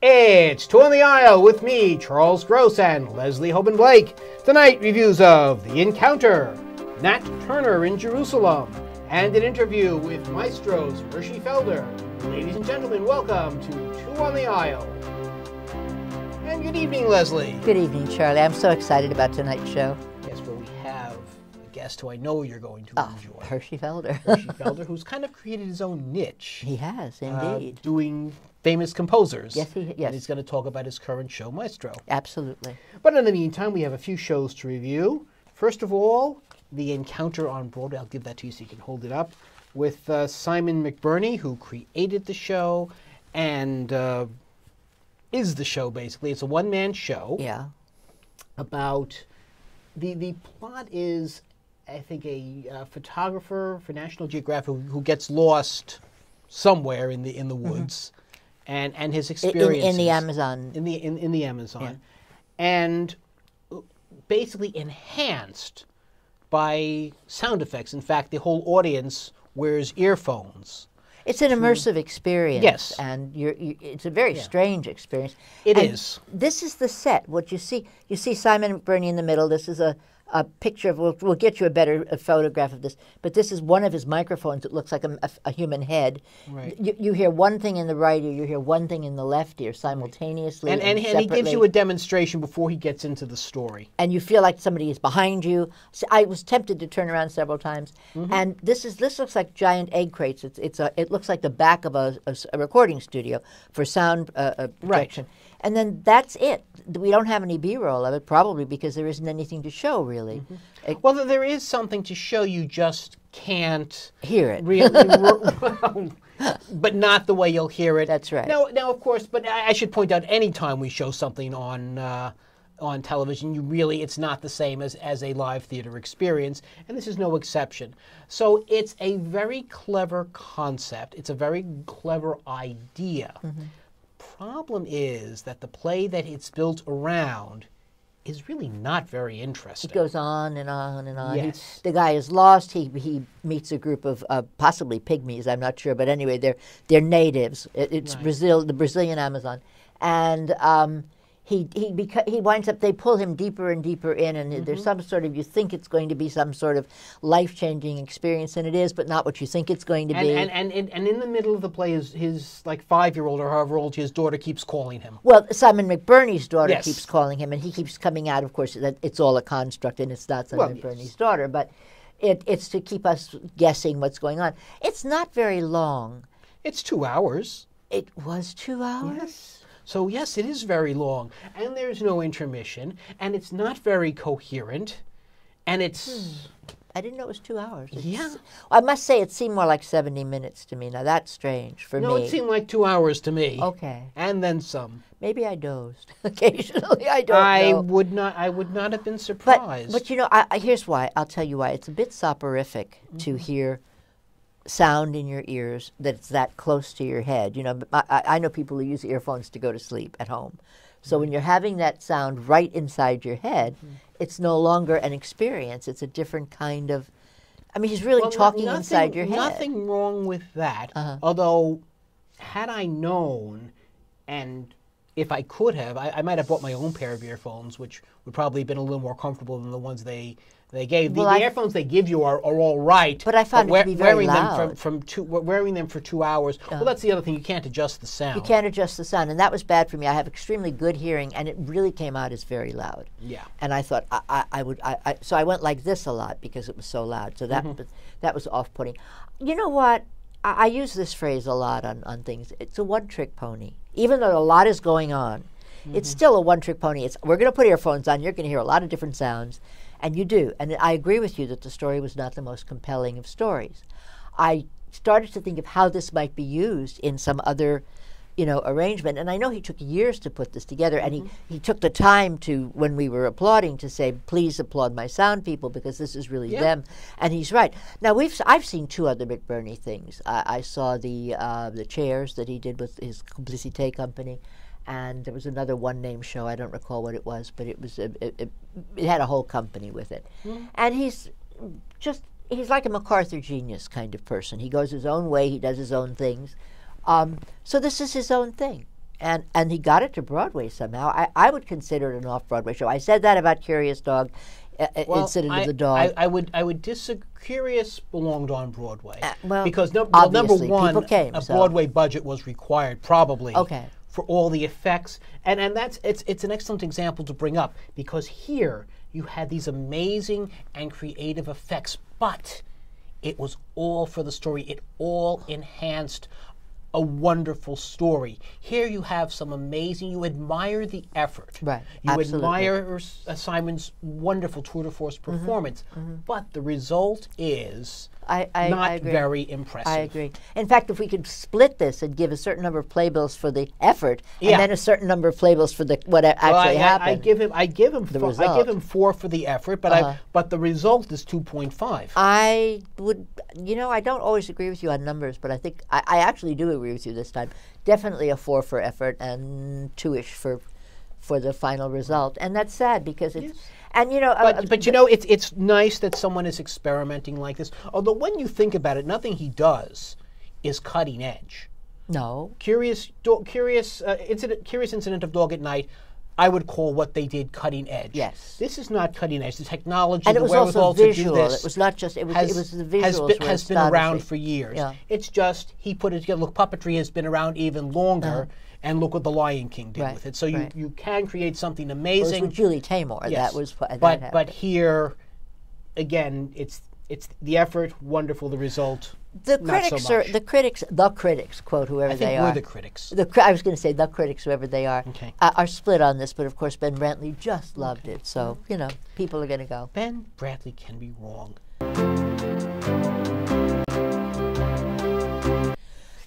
It's Two on the Aisle with me, Charles Gross, and Leslie Hoban Blake. Tonight, reviews of The Encounter, Nat Turner in Jerusalem, and an interview with Maestro's Hershey Felder. Ladies and gentlemen, welcome to Two on the Aisle. And good evening, Leslie. Good evening, Charlie. I'm so excited about tonight's show. Yes, where we have a guest who I know you're going to enjoy. Hershey Felder. Hershey Felder, who's kind of created his own niche. He has, indeed. Doing famous composers. Yes, yes. And he's going to talk about his current show, Maestro. Absolutely. But in the meantime, we have a few shows to review. First of all, The Encounter on Broadway. I'll give that to you so you can hold it up. With Simon McBurney, who created the show and is the show, basically. It's a one-man show. Yeah. About, the plot is, I think, a photographer for National Geographic who gets lost somewhere in the woods. And his experiences in the Amazon. In the Amazon, Yeah. and basically enhanced by sound effects. In fact, the whole audience wears earphones. It's an immersive experience. Yes. And it's a very strange experience. It And is. This is the set. What you see Simon McBurney in the middle. This is a picture of, we'll get you a better photograph of this, but this is one of his microphones. It looks like a human head. Right. You hear one thing in the right ear, you hear one thing in the left ear simultaneously. And he gives you a demonstration before he gets into the story. And you feel like somebody is behind you. So I was tempted to turn around several times. And this looks like giant egg crates. It looks like the back of a recording studio for sound projection. And then that's it. We don't have any B-roll of it, probably because there isn't anything to show, really. Well, there is something to show, you just can't Hear it. Really, but not the way you'll hear it. That's right. Now, of course, but I should point out, any time we show something on television, it's not the same as a live theater experience, and this is no exception. So it's a very clever concept. It's a very clever idea. Problem is that the play that it's built around is really not very interesting. It goes on and on and on. Yes. The guy is lost. He meets a group of possibly pygmies. I'm not sure, but anyway, they're natives. It's Right. Brazil, the Brazilian Amazon, and he winds up. They pull him deeper and deeper in, and there's some sort of, you think it's going to be some sort of life-changing experience, and it is, but not what you think it's going to be. And in the middle of the play, his like 5-year-old or however old his daughter keeps calling him. Well, Simon McBurney's daughter Yes. keeps calling him, and he keeps coming out, of course, that it's all a construct, and it's not Simon McBurney's daughter, but it's to keep us guessing what's going on. It's not very long. It's 2 hours. It was 2 hours? Yes. So yes, it is very long, and there's no intermission, and it's not very coherent, and it's... I didn't know it was 2 hours. Yeah. I must say it seemed more like 70 minutes to me. Now, that's strange for me. No, it seemed like 2 hours to me. Okay. And then some. Maybe I dozed. Occasionally, I don't know. I would not have been surprised. But you know, here's why. I'll tell you why. It's a bit soporific to hear sound in your ears that's that close to your head. You know, I know people who use earphones to go to sleep at home. So when you're having that sound right inside your head, it's no longer an experience. It's a different kind of... I mean, he's really talking inside your head. Nothing wrong with that. Although, had I known, and if I could have, I might have bought my own pair of earphones, which would probably have been a little more comfortable than the ones they gave. The earphones they give you are all right. But I found it to be very loud. Wearing them for 2 hours, well, that's the other thing. You can't adjust the sound. You can't adjust the sound, and that was bad for me. I have extremely good hearing, and it really came out as very loud. Yeah. And I thought so I went like this a lot because it was so loud. So that was off-putting. You know what? I use this phrase a lot on things. It's a one-trick pony. Even though a lot is going on, it's still a one-trick pony. We're going to put earphones on. You're going to hear a lot of different sounds. And you do. And I agree with you that the story was not the most compelling of stories. I started to think of how this might be used in some other, arrangement. And I know he took years to put this together. And he took the time to, when we were applauding, to say, please applaud my sound people because this is really them. And he's right. Now, I've seen 2 other McBurney things. I saw the chairs that he did with his Complicité company. And there was another one-name show. I don't recall what it was, but it was it had a whole company with it. And he's like a MacArthur genius kind of person. He goes his own way. He does his own things. So this is his own thing. And he got it to Broadway somehow. I would consider it an off-Broadway show. I said that about Curious Dog, Incident of the Dog. I would disagree. Curious belonged on Broadway. Well, because number obviously, one, people came, a so. Broadway budget was required, probably. Okay. For all the effects, and it's an excellent example to bring up, because here you had these amazing and creative effects, but it was all for the story. It all enhanced a wonderful story. Here you have some amazing, you admire the effort. Right, You absolutely. admire Simon's wonderful tour de force performance, but the result is I not agree. very impressive. I agree. In fact, if we could split this and give a certain number of playbills for the effort, Yeah. and then a certain number of playbills for the what actually happened. I give him 4 for the effort, but but the result is 2.5. I would, I don't always agree with you on numbers, but I think I actually do agree with you this time. Definitely a 4 for effort and 2-ish for the final result, and that's sad because it's. Yes. And But it's nice that someone is experimenting like this. Although when you think about it, nothing he does is cutting edge. no. Curious Incident of Dog at Night, I would call what they did cutting edge. Yes. This is not cutting edge. The technology, And the it was wherewithal also to visual. do this It was not just it was the visuals has been around for years. Yeah. It's just he put it together. Look, puppetry has been around even longer. And look what The Lion King did Right, with it. So right. you can create something It was amazing. with Julie Taymor. Yes. That was that but happened. here, again, it's the effort, wonderful. The result, The not critics so much. the critics, quote whoever I think they we're are. the critics. I was going to say the critics, whoever they are, Okay. are split on this. But of course, Ben Brantley just loved it. So people are going to go. Ben Bradley can be wrong.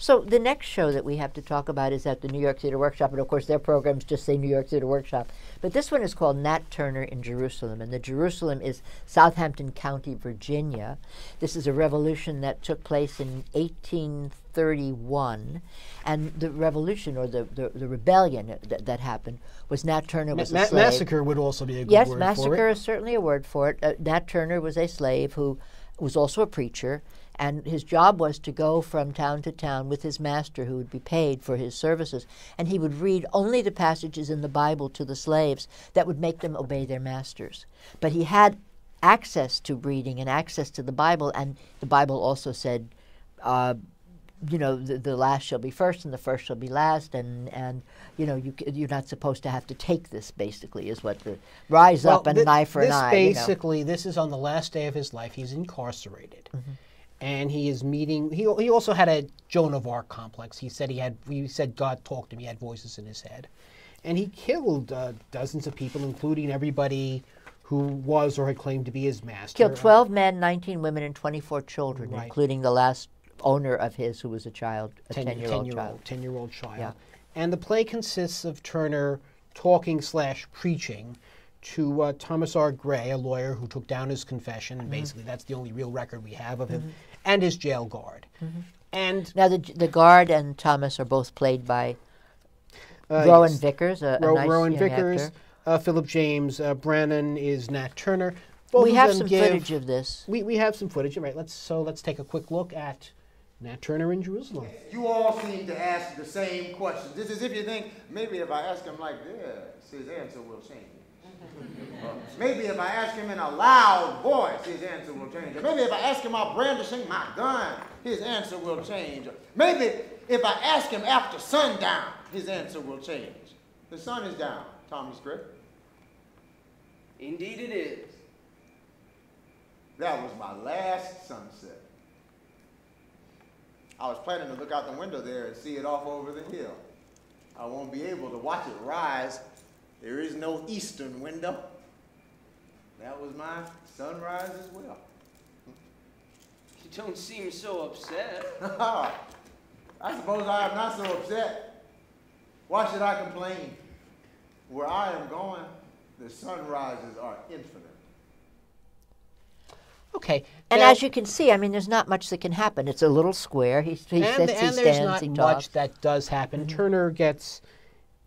So the next show that we have to talk about is at the New York Theater Workshop, and of course their programs just say New York Theater Workshop. But this one is called Nat Turner in Jerusalem, and the Jerusalem is Southampton County, Virginia. This is a revolution that took place in 1831, and the revolution or the rebellion that happened was Nat Turner was a slave. Massacre would also be a good Yes, word massacre for it. is certainly a word for it. Nat Turner was a slave who was also a preacher, and his job was to go from town to town with his master, who would be paid for his services, and he would read only the passages in the Bible to the slaves that would make them obey their masters. But he had access to reading and access to the Bible, and the Bible also said, the last shall be first and the first shall be last, and you're not supposed to have to take this, basically, is what the rise up and an eye for an eye. Basically, this is on the last day of his life. He's incarcerated. And he is meeting. He also had a Joan of Arc complex. He said God talked to him. He had voices in his head, and he killed dozens of people, including everybody who was or had claimed to be his master. Killed 12 men, 19 women, and 24 children, Right. including the last owner of his, who was a child, a 10-year-old child. 10-year-old child. Yeah. And the play consists of Turner talking/preaching to Thomas R. Gray, a lawyer who took down his confession, and basically that's the only real record we have of him, and his jail guard. And Now, the guard and Thomas are both played by Rowan Vickers, a nice Rowan young Vickers, actor. Philip James Brannon is Nat Turner. Both We of have them some give- footage of this. We have some footage. All right, let's take a quick look at Nat Turner in Jerusalem. You all seem to ask the same questions. It's as if you think, maybe if I ask him like this, his answer will change. Maybe if I ask him in a loud voice, his answer will change. Or maybe if I ask him while brandishing my gun, his answer will change. Or maybe if I ask him after sundown, his answer will change. The sun is down, Thomas Griff. Indeed it is. That was my last sunset. I was planning to look out the window there and see it off over the hill. I won't be able to watch it rise. There is no eastern window. That was my sunrise as well. You don't seem so upset. I suppose I am not so upset. Why should I complain? Where I am going, the sunrises are infinite. Okay. And now- as you can see, I mean, there's not much that can happen. It's a little square. He sits, he and stands, there's not he much talks. that does happen. Turner gets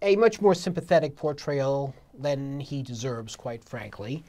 a much more sympathetic portrayal than he deserves, quite frankly.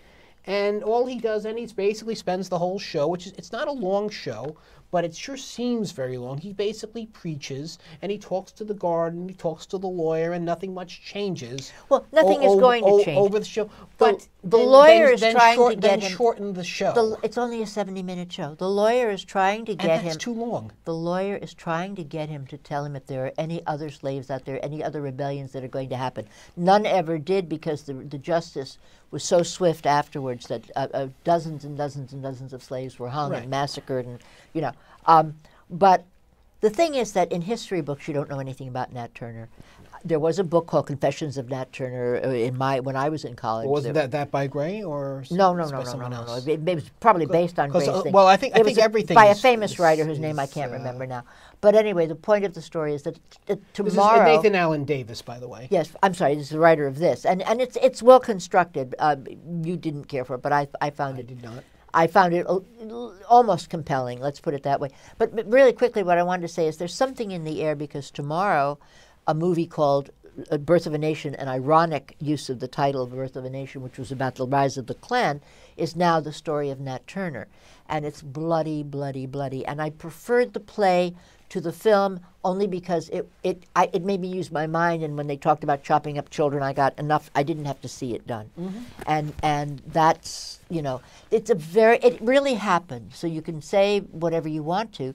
And all he does, and he basically spends the whole show, it's not a long show, but it sure seems very long. He basically preaches, and he talks to the guard, and he talks to the lawyer, and nothing much changes. Well, nothing is going to change over the show. But the lawyer is then trying to get him. Shorten the show. It's only a 70-minute show. The lawyer is trying to get him. That's too long. The lawyer is trying to get him to tell him if there are any other slaves out there, any other rebellions that are going to happen. None ever did, because the justice was so swift afterwards that dozens and dozens and dozens of slaves were hung and massacred, and but the thing is that in history books you don't know anything about Nat Turner. There was a book called Confessions of Nat Turner when I was in college. Wasn't that by Gray or no. someone else? It was probably based on Gray's thing. Well, I think everything by a famous writer whose name I can't remember now. But anyway, the point of the story is that tomorrow. This is Nathan Allen Davis, by the way. Yes, I'm sorry. This is the writer of this, and it's well constructed. You didn't care for it, but I found it. I did not. I found it almost compelling. Let's put it that way. But really quickly, what I wanted to say is there's something in the air, because tomorrow, a movie called Birth of a Nation, an ironic use of the title of Birth of a Nation, which was about the rise of the Klan, is now the story of Nat Turner. And it's bloody, bloody, bloody. And I preferred the play to the film only because it made me use my mind, and when they talked about chopping up children, I got enough. I didn't have to see it done. And that's, it really happened. So you can say whatever you want to.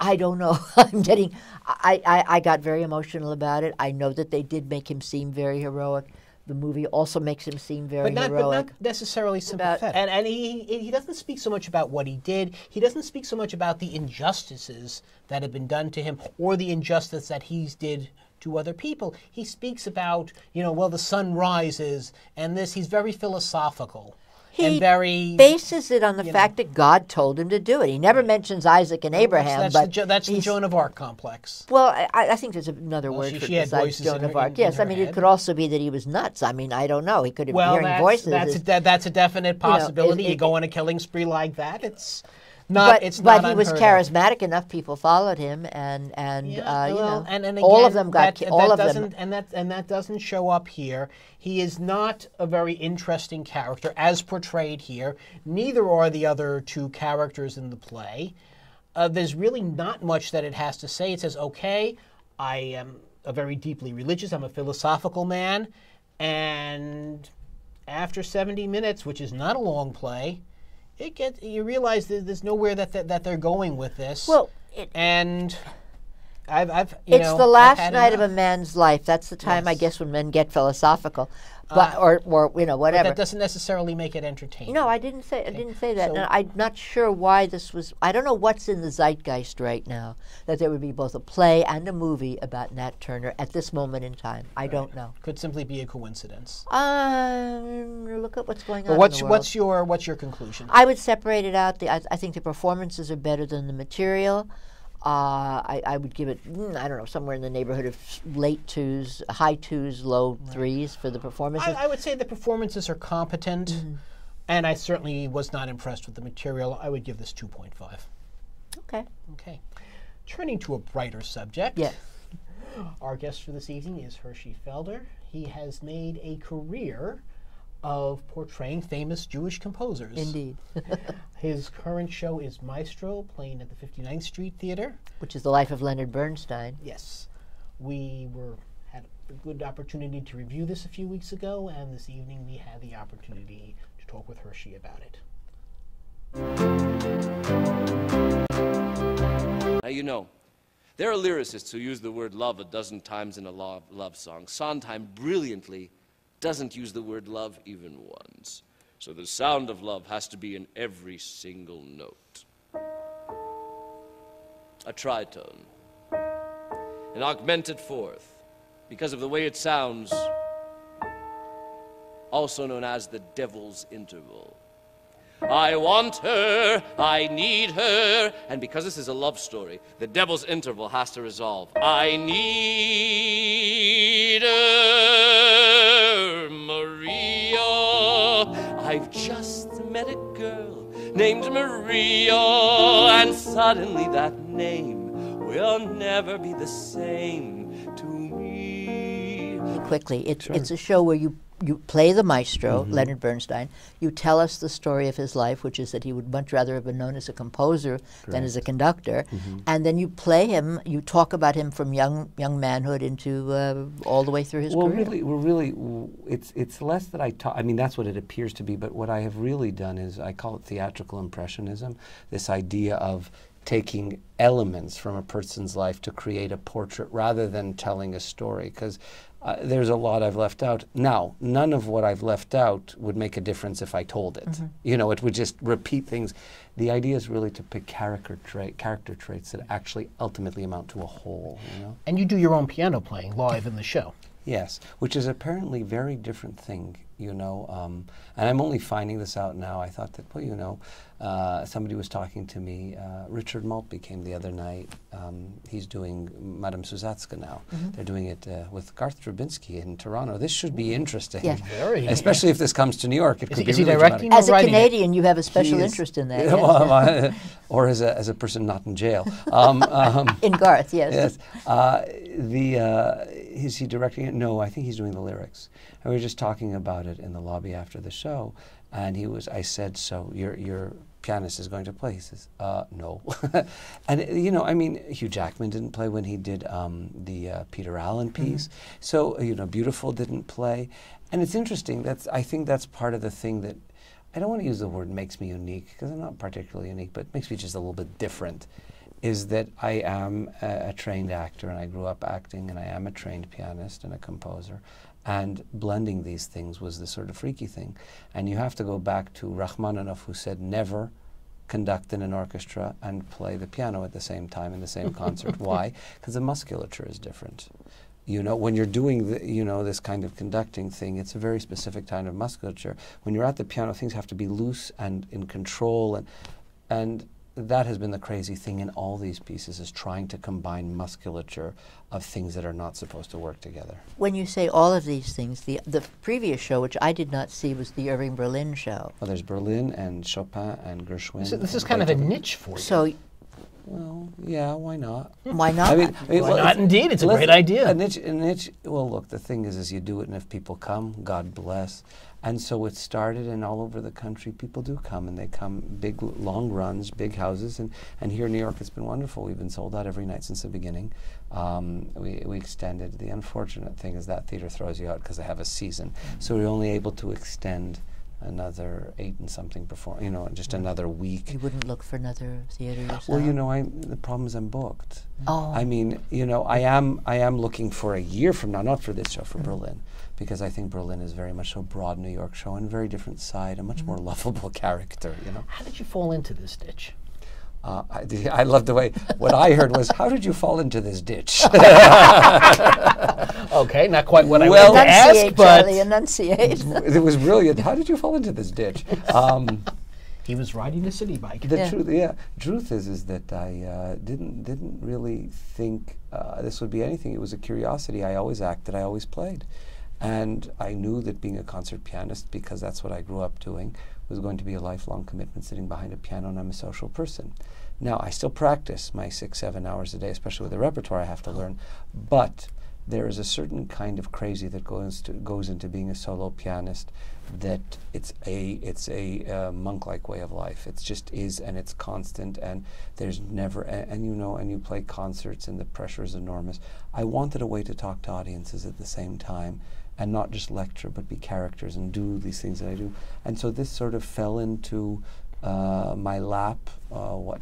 I don't know. I got very emotional about it. I know that they did make him seem very heroic. The movie also makes him seem very heroic. But not necessarily sympathetic. And he doesn't speak so much about what he did. He doesn't speak so much about the injustices that have been done to him, or the injustice that he's did to other people. He speaks about, the sun rises, and this. He's very philosophical. He bases it on the fact that God told him to do it. He never mentions Isaac and Abraham. That's the Joan of Arc complex. Well, I think there's another word for it besides Joan of Arc. Yes, it could also be that he was nuts. I don't know. He could have been hearing voices. That's a definite possibility. You go on a killing spree like that, it's not. But he was charismatic of. Enough. People followed him, and again, all of them got killed. And that doesn't show up here. He is not a very interesting character as portrayed here. Neither are the other two characters in the play. There's really not much that it has to say. It says, okay, I am a very deeply religious, I'm a philosophical man, and after 70 minutes, which is not a long play, you realize that there's nowhere that they're going with this. Well, it's the last night of a man's life. That's the time, I guess, when men get philosophical, or whatever. But that doesn't necessarily make it entertaining. No, I didn't say that. So, I'm not sure why this was. I don't know what's in the zeitgeist right now that there would be both a play and a movie about Nat Turner at this moment in time. I don't know. Could simply be a coincidence. Look at what's going on. What's in the world. What's your conclusion? I would separate it out. I think the performances are better than the material. I would give it, somewhere in the neighborhood of late 2s, high 2s, low 3s for the performances. I would say the performances are competent, and I certainly was not impressed with the material. I would give this 2.5. Okay. Turning to a brighter subject. Yes. Our guest for this evening is Hershey Felder. He has made a career of portraying famous Jewish composers. Indeed. His current show is Maestro, playing at the 59th Street Theater. Which is the life of Leonard Bernstein. Yes. We had a good opportunity to review this a few weeks ago, and this evening we had the opportunity to talk with Hershey about it. Now, there are lyricists who use the word love a dozen times in a love song. Sondheim brilliantly doesn't use the word love even once. So the sound of love has to be in every single note. A tritone. An augmented fourth, because of the way it sounds, also known as the devil's interval. I want her, I need her, and because this is a love story, the devil's interval has to resolve. I need her, Maria. I've just met a girl named Maria, and suddenly that name will never be the same to me. Quickly, it's a show where you you play the maestro, Leonard Bernstein. You tell us the story of his life, which is that he would much rather have been known as a composer than as a conductor. And then you play him. You talk about him from young manhood into all the way through his career. It's less that I talk. I mean, that's what it appears to be. But what I have really done is I call it theatrical impressionism. This idea of taking elements from a person's life to create a portrait rather than telling a story, because there's a lot I've left out. Now, none of what I've left out would make a difference if I told it. You know, it would just repeat things. The idea is really to pick character traits that actually ultimately amount to a whole, you know? And you do your own piano playing live in the show. Yes, which is apparently a very different thing, you know, and I'm only finding this out now. I thought that, well, you know, somebody was talking to me. Richard Maltby came the other night. He's doing Madame Suzatska now. They're doing it with Garth Drabinsky in Toronto. This should be interesting, Yes. Very. especially if this comes to New York. It could be Is he really directing? dramatic. As a writing it? Canadian, you have a special He is- interest in that. Yeah, Yes. well, or as a person not in jail. In Garth, yes. Yes. Is he directing it? No, I think he's doing the lyrics. And we were just talking about it in the lobby after the show, and I said, so your pianist is going to play? He says, no. And, you know, I mean, Hugh Jackman didn't play when he did the Peter Allen piece. So, you know, Beautiful didn't play. And it's interesting. I think that's part of the thing that, I don't want to use the word makes me unique, because I'm not particularly unique, but makes me just a little bit different, is that I am a trained actor, and I grew up acting, and I am a trained pianist and a composer. And blending these things was the sort of freaky thing. And you have to go back to Rachmaninoff, who said never conduct in an orchestra and play the piano at the same time in the same concert. Why? Because the musculature is different. You know, when you're doing, this kind of conducting thing, it's a very specific kind of musculature. When you're at the piano, things have to be loose and in control, and that has been the crazy thing in all these pieces, is trying to combine musculature of things that are not supposed to work together. When you say all of these things, the previous show, which I did not see, was the Irving Berlin show. Well, there's Berlin and Chopin and Gershwin. This is and kind of a Beethoven. niche for you. So Well, yeah, why not? why not? I mean, Why well, not? Indeed, it's a great idea. A niche. Well, look, the thing is you do it, and if people come, God bless. And so it started, and all over the country, people do come, and they come big, long runs, big houses, and here in New York, it's been wonderful. We've been sold out every night since the beginning. We extended. The unfortunate thing is that theater throws you out because they have a season, so we're only able to extend another 8 and something just another week. You wouldn't look for another theater yourself? Well, the problem is I'm booked. Oh. I mean, I am looking for a year from now, not for this show, for Berlin, because I think Berlin is very much so broad New York show and a very different side, a much more lovable character, How did you fall into this ditch? I love the way, what I heard was, how did you fall into this ditch? Okay, not quite what I Well, wanted to ask, Enunciate, but Charlie, enunciate. It was brilliant. How did you fall into this ditch? he was riding a city bike. The truth is that I didn't really think this would be anything. It was a curiosity. I always acted. I always played, and I knew that being a concert pianist, because that's what I grew up doing, was going to be a lifelong commitment, sitting behind a piano, and I'm a social person. Now, I still practice my 6-7 hours a day, especially with the repertoire I have to learn, but there is a certain kind of crazy that goes into being a solo pianist, that it's a monk-like way of life. It just is, and it's constant, and there's never, and you play concerts, and the pressure is enormous. I wanted a way to talk to audiences at the same time, and not just lecture, but be characters and do these things that I do. And so this sort of fell into my lap,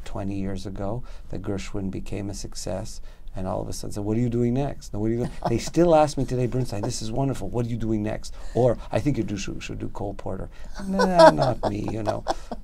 20 years ago. The Gershwin became a success, and all of a sudden said, what are you doing next? Now, what are you doing? They still ask me today, Bernstein, this is wonderful, what are you doing next? Or, I think you should do Cole Porter. Nah, not me,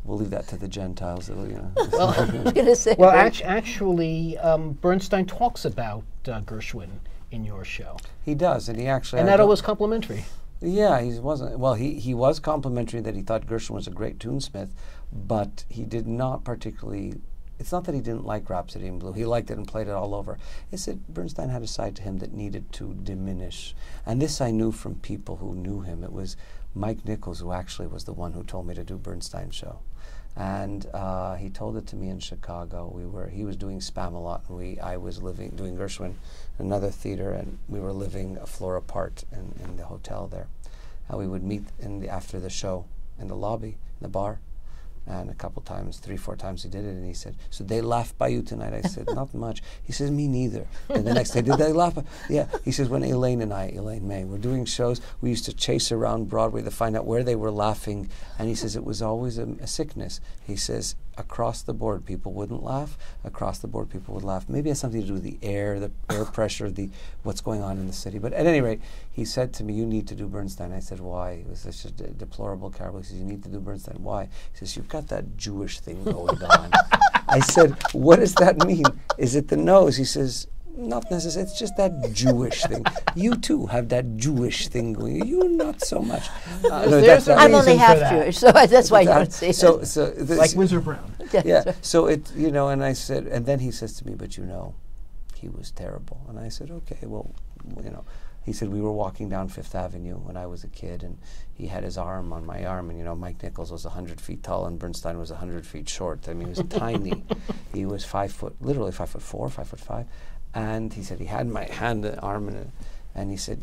We'll leave that to the Gentiles. Well, I was going to say. well actually, Bernstein talks about Gershwin in your show. He does, and he actually... And that was complimentary. Yeah, he was complimentary that he thought Gershwin was a great tunesmith, but he did not particularly... It's not that he didn't like Rhapsody in Blue. He liked it and played it all over. It's that Bernstein had a side to him that needed to diminish. And this I knew from people who knew him. It was Mike Nichols, who actually was the one who told me to do Bernstein's show. And he told it to me in Chicago. He was doing Spamalot, and I was doing Gershwin, another theater, and we were living a floor apart in the hotel there. how we would meet after the show in the lobby, in the bar. And a couple times, 3, 4 times he did it, and he said, "So they laughed by you tonight?" I said, "Not much." He says, "Me neither." And the next day, "Did they laugh?" Yeah. He says, when Elaine May, were doing shows, we used to chase around Broadway to find out where they were laughing. And he says it was always a sickness. He says, across the board, people wouldn't laugh. Across the board, people would laugh. Maybe it has something to do with the air pressure, what's going on in the city. But at any rate, he said to me, "You need to do Bernstein." I said, "Why?" It was such a deplorable character. He says, "You need to do Bernstein." "Why?" He says, "You've got that Jewish thing going on." I said, "What does that mean? Is it the nose?" He says, "Not necessarily. It's just that Jewish thing. You too have that Jewish thing going. You not so much." I'm only half Jewish, so that's why you don't see it. Like Windsor Brown. Yeah. So it, and I said, and then he says to me, "But he was terrible." And I said, "Okay, well, He said, we were walking down Fifth Avenue when I was a kid, and he had his arm on my arm, and Mike Nichols was 100 feet tall, and Bernstein was 100 feet short. I mean, he was tiny. He was 5 foot, literally 5'4", 5'5", and he said he had my arm in it, and he said,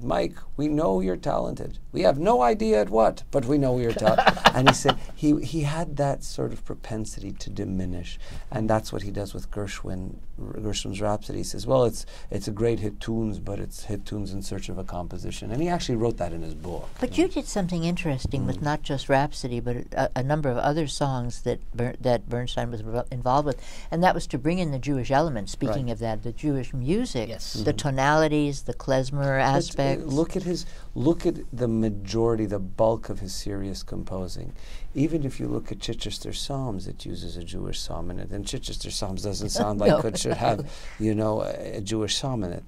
"Mike, we know you're talented. We have no idea at what, but we know you're talented." And he said he had that sort of propensity to diminish, and that's what he does with Gershwin's Rhapsody. He says, well, it's a great hit tunes, but it's hit tunes in search of a composition. And he actually wrote that in his book. But you did something interesting with not just Rhapsody, but a number of other songs that Bernstein was involved with, and that was to bring in the Jewish element. Speaking of that, the Jewish music, the tonalities, the klezmer aspects. Look at the majority, the bulk of his serious composing. Even if you look at Chichester Psalms, it uses a Jewish psalm in it, and Chichester Psalms doesn't sound like it should have, a Jewish psalm in it.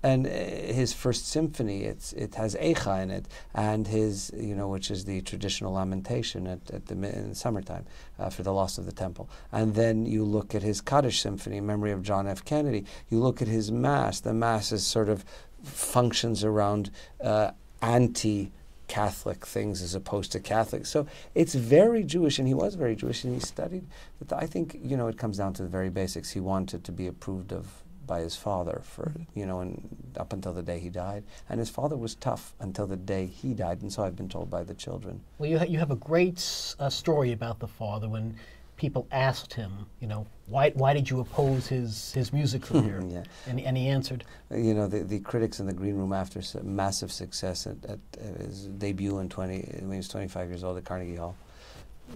And his first symphony, it has Eicha in it, and his, which is the traditional lamentation in the summertime for the loss of the temple. And then you look at his Kaddish Symphony, in memory of John F. Kennedy. You look at his Mass. The Mass is sort of functions around anti-Catholic things as opposed to Catholic. So it's very Jewish, and he was very Jewish, and he studied. But I think, it comes down to the very basics. He wanted to be approved of by his father and up until the day he died. And his father was tough until the day he died, and so I've been told by the children. Well, you have a great story about the father when people asked him, why did you oppose his music career? Yeah. And he answered. The critics in the green room after massive success at his debut when he was 25 years old at Carnegie Hall.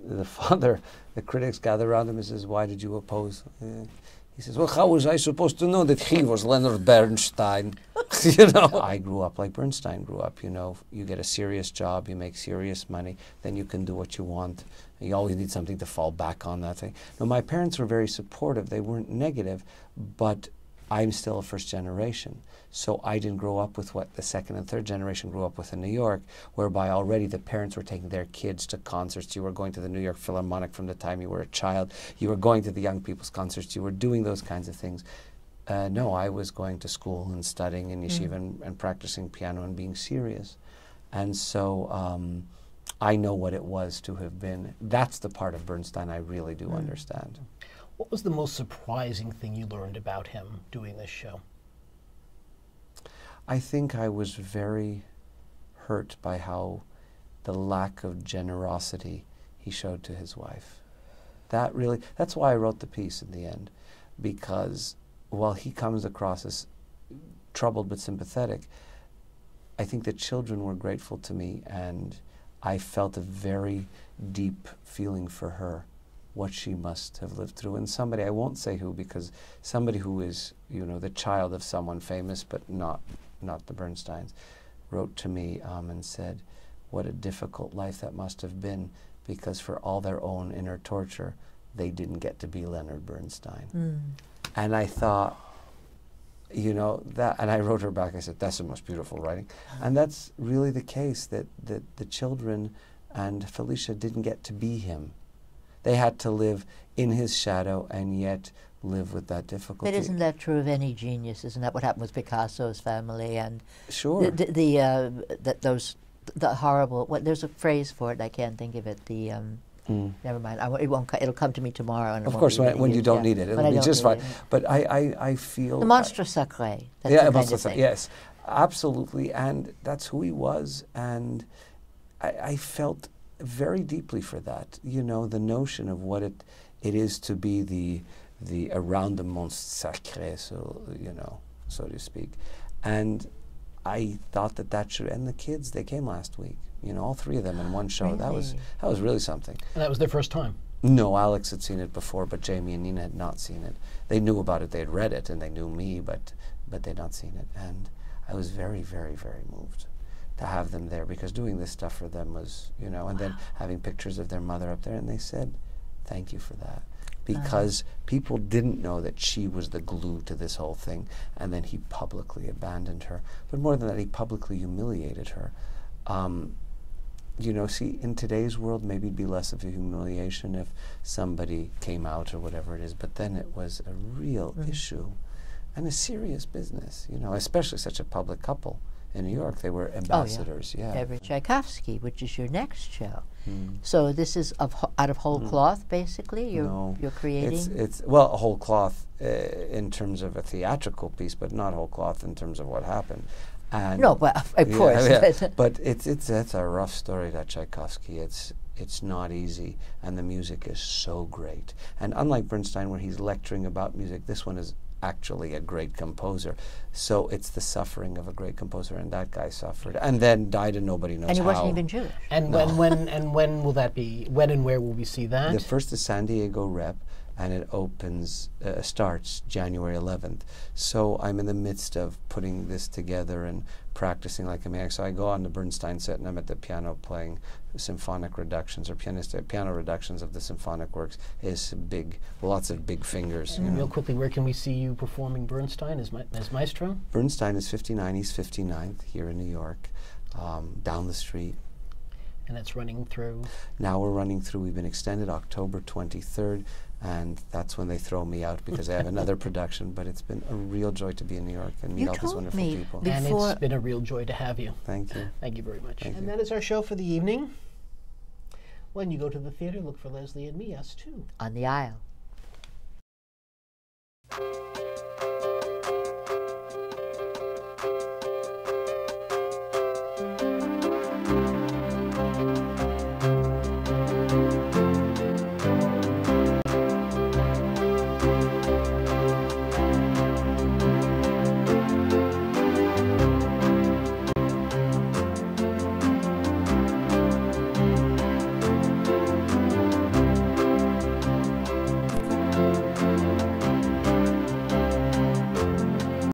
The critics gather around him and says, "Why did you oppose?" He says, "Well, how was I supposed to know that he was Leonard Bernstein?" I grew up like Bernstein grew up. You get a serious job, you make serious money, then you can do what you want. You always need something to fall back on, that thing. Now, my parents were very supportive. They weren't negative, but I'm still a first generation. So I didn't grow up with what the second and third generation grew up with in New York, whereby already the parents were taking their kids to concerts. You were going to the New York Philharmonic from the time you were a child. You were going to the young people's concerts. You were doing those kinds of things. No, I was going to school and studying in yeshiva and practicing piano and being serious. And so I know what it was to have been. That's the part of Bernstein I really do understand. What was the most surprising thing you learned about him doing this show? I think I was very hurt by the lack of generosity he showed to his wife. That's why I wrote the piece in the end, because while he comes across as troubled but sympathetic, I think the children were grateful to me, and I felt a very deep feeling for her, what she must have lived through. And somebody, I won't say who, because somebody who is, the child of someone famous, but not the Bernsteins, wrote to me and said, what a difficult life that must have been, because for all their own inner torture, they didn't get to be Leonard Bernstein. And I thought, that, and I wrote her back, I said, that's the most beautiful writing. And that's really the case, that the children and Felicia didn't get to be him. They had to live in his shadow and yet live with that difficulty. But isn't that true of any genius? Isn't that what happened with Picasso's family? And sure. The horrible, there's a phrase for it, I can't think of it, never mind, it'll come to me tomorrow. And of course, when you don't need it, it'll be just fine. But I feel... The monstre sacré. Yeah, monstre sacré, yes. Absolutely, and that's who he was, and I felt very deeply for that. You know, the notion of what it is to be the around the monstre sacré, so so to speak, and I thought that should. And the kids, they came last week. You know, all three of them in one show. Really? That was really something. And that was their first time. No, Alex had seen it before, but Jamie and Nina had not seen it. They knew about it. They had read it, and they knew me, but they'd not seen it. And I was very, very, very moved to have them there, because doing this stuff for them was, you know, and then having pictures of their mother up there, and they said, thank you for that. Because people didn't know that she was the glue to this whole thing, and then he publicly abandoned her. But more than that, he publicly humiliated her. You know, see, in today's world, maybe it'd be less of a humiliation if somebody came out or whatever it is, but then it was a real issue and a serious business, you know, especially such a public couple. In New York, they were ambassadors, Every Tchaikovsky, which is your next show. So this is out of whole cloth, basically? You're creating? It's well, a whole cloth in terms of a theatrical piece, but not whole cloth in terms of what happened. And no, but of course. Yeah. But it's a rough story, that Tchaikovsky. It's not easy, and the music is so great. And unlike Bernstein, where he's lecturing about music, this one is actually a great composer. So it's the suffering of a great composer, and that guy suffered and then died, and nobody knows how. And he wasn't even Jewish. And when will that be? When and where will we see that? The first is San Diego Rep, and it starts January 11th. So I'm in the midst of putting this together and practicing like a maniac. So I go on the Bernstein set, and I'm at the piano playing symphonic reductions or piano reductions of the symphonic works. Is big, lots of big fingers. You know. Real quickly, where can we see you performing Bernstein as Maestro? Bernstein is 59 East 59th here in New York, down the street. And that's running through? Now we're running through. We've been extended October 23rd, and that's when they throw me out because I have another production. But it's been a real joy to be in New York and meet all these wonderful people. And it's been a real joy to have you. Thank you. Thank you very much. Thank and you. that is our show for the evening. When you go to the theater, look for Leslie and me, us too. On the aisle.